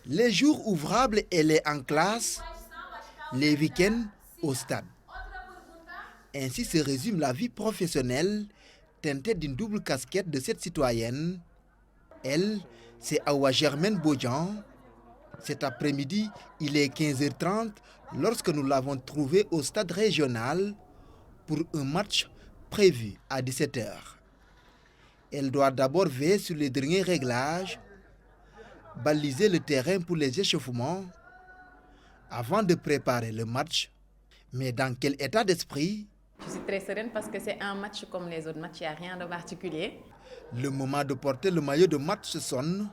Les jours ouvrables, elle est en classe, les week-ends au stade. Ainsi se résume la vie professionnelle teintée d'une double casquette de cette citoyenne. Elle, c'est Awa Germaine Bodian. Cet après-midi, il est 15h30 lorsque nous l'avons trouvée au stade régional pour un match prévu à 17h. Elle doit d'abord veiller sur les derniers réglages, baliser le terrain pour les échauffements avant de préparer le match. Mais dans quel état d'esprit? Je suis très sereine parce que c'est un match comme les autres matchs, il n'y a rien de particulier. Le moment de porter le maillot de match sonne.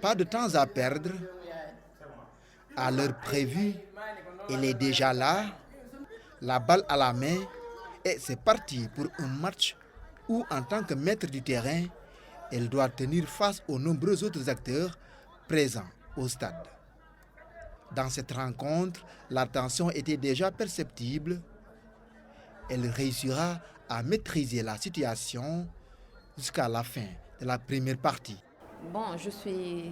Pas de temps à perdre. À l'heure prévue, elle est déjà là, la balle à la main, et c'est parti pour un match où, en tant que maître du terrain, elle doit tenir face aux nombreux autres acteurs présents au stade. Dans cette rencontre, la tension était déjà perceptible. Elle réussira à maîtriser la situation jusqu'à la fin de la première partie. Bon, je suis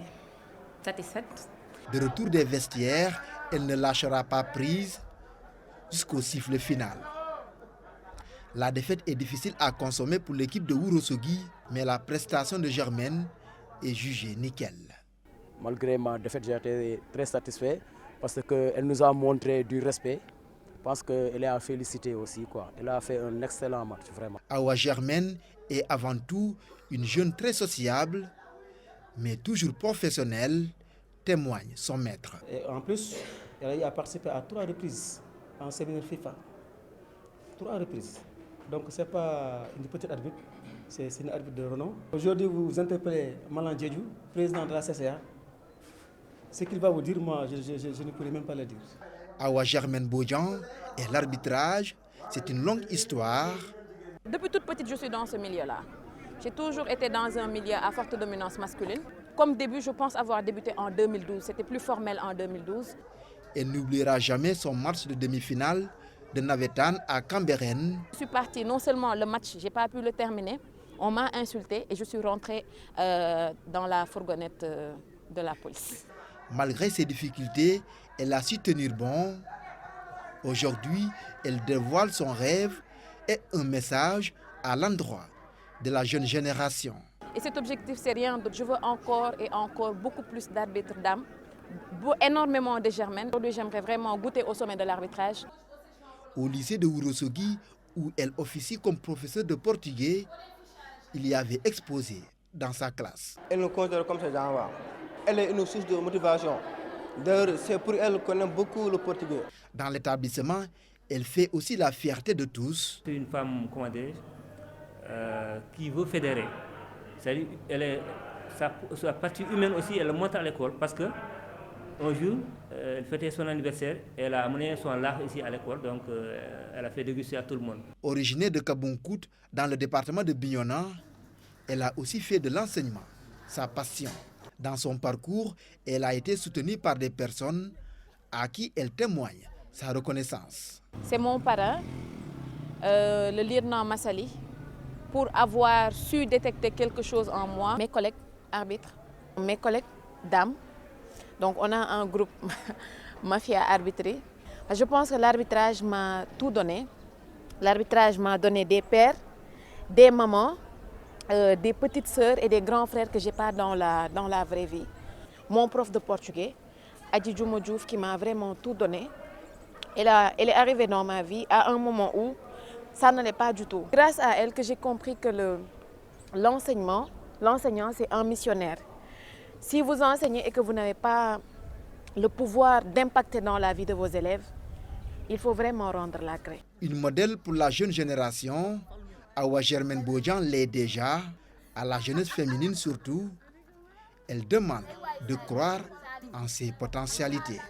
satisfaite. De retour des vestiaires, elle ne lâchera pas prise jusqu'au sifflet final. La défaite est difficile à consommer pour l'équipe de Ourossogui, mais la prestation de Germaine est jugée nickel. Malgré ma défaite, j'ai été très satisfait parce qu'elle nous a montré du respect. Je pense qu'elle est à féliciter aussi, quoi. Elle a fait un excellent match, vraiment. Awa Germaine est avant tout une jeune très sociable, mais toujours professionnelle, témoigne son maître. Et en plus, elle a participé à 3 reprises en séminaire FIFA. 3 reprises. Donc ce n'est pas une petite arbitre, c'est une arbitre de renom. Aujourd'hui, vous interpellez Malan Djedjou, président de la CCA. Ce qu'il va vous dire, moi, je ne pourrais même pas le dire. Awa Germaine Bodian et l'arbitrage, c'est une longue histoire. Depuis toute petite, je suis dans ce milieu-là. J'ai toujours été dans un milieu à forte dominance masculine. Comme début, je pense avoir débuté en 2012. C'était plus formel en 2012. Elle n'oubliera jamais son match de demi-finale de Navétane à Cambérène. Je suis partie, non seulement le match, je n'ai pas pu le terminer, on m'a insulté et je suis rentrée dans la fourgonnette de la police. Malgré ses difficultés, elle a su tenir bon. Aujourd'hui, elle dévoile son rêve et un message à l'endroit de la jeune génération. Et cet objectif, c'est rien d'autre. Je veux encore et encore beaucoup plus d'arbitres dames, énormément de Germaines. Aujourd'hui, j'aimerais vraiment goûter au sommet de l'arbitrage. Au lycée de Ourossogui, où elle officie comme professeure de portugais, il y avait exposé dans sa classe. Elle nous considère comme ses enfants. Elle est une source de motivation. D'ailleurs, c'est pour elle qu'on aime beaucoup le portugais. Dans l'établissement, elle fait aussi la fierté de tous. C'est une femme, comment dire, qui veut fédérer. C'est-à-dire, sa partie humaine aussi, elle monte à l'école parce que un jour, elle fêtait son anniversaire et elle a amené son lard ici à l'école, donc elle a fait déguster à tout le monde. Originaire de Kabonkout, dans le département de Bignona, elle a aussi fait de l'enseignement sa passion. Dans son parcours, elle a été soutenue par des personnes à qui elle témoigne sa reconnaissance. C'est mon parrain, le lieutenant Massali, pour avoir su détecter quelque chose en moi. Mes collègues arbitres, mes collègues dames. Donc on a un groupe mafia arbitré. Je pense que l'arbitrage m'a tout donné. L'arbitrage m'a donné des pères, des mamans, des petites sœurs et des grands frères que je n'ai pas dans la vraie vie. Mon prof de portugais, Adji Djouma Diouf, qui m'a vraiment tout donné. Elle est arrivée dans ma vie à un moment où ça n'allait pas du tout. Grâce à elle que j'ai compris que l'enseignant, c'est un missionnaire. Si vous enseignez et que vous n'avez pas le pouvoir d'impacter dans la vie de vos élèves, il faut vraiment rendre la craie. Une modèle pour la jeune génération, Awa Germaine Bodian l'est déjà, à la jeunesse féminine surtout. Elle demande de croire en ses potentialités.